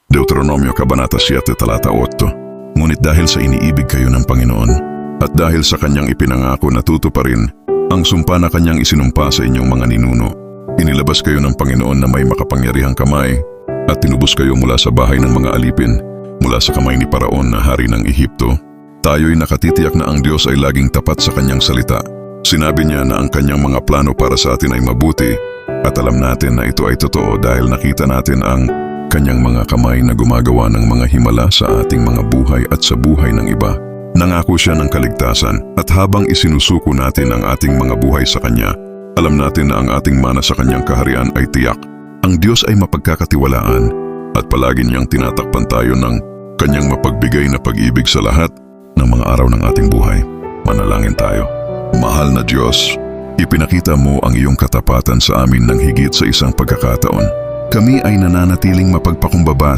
Deuteronomio Kabanata 7, Talata 8. Ngunit dahil sa iniibig kayo ng Panginoon, at dahil sa kanyang ipinangako na tutuparin ang sumpa na kanyang isinumpa sa inyong mga ninuno, inilabas kayo ng Panginoon na may makapangyarihang kamay at tinubos kayo mula sa bahay ng mga alipin, mula sa kamay ni Paraon na hari ng Ehipto. Tayo'y nakatitiyak na ang Diyos ay laging tapat sa kanyang salita. Sinabi niya na ang kanyang mga plano para sa atin ay mabuti at alam natin na ito ay totoo dahil nakita natin ang kanyang mga kamay na gumagawa ng mga himala sa ating mga buhay at sa buhay ng iba. Nangako siya ng kaligtasan at habang isinusuko natin ang ating mga buhay sa kanya, alam natin na ang ating mana sa kanyang kaharian ay tiyak. Ang Diyos ay mapagkakatiwalaan at palagi niyang tinatakpan tayo ng kanyang mapagbigay na pag-ibig sa lahat ng mga araw ng ating buhay. Manalangin tayo. Mahal na Diyos, ipinakita mo ang iyong katapatan sa amin ng higit sa isang pagkakataon. Kami ay nananatiling mapagpakumbaba sa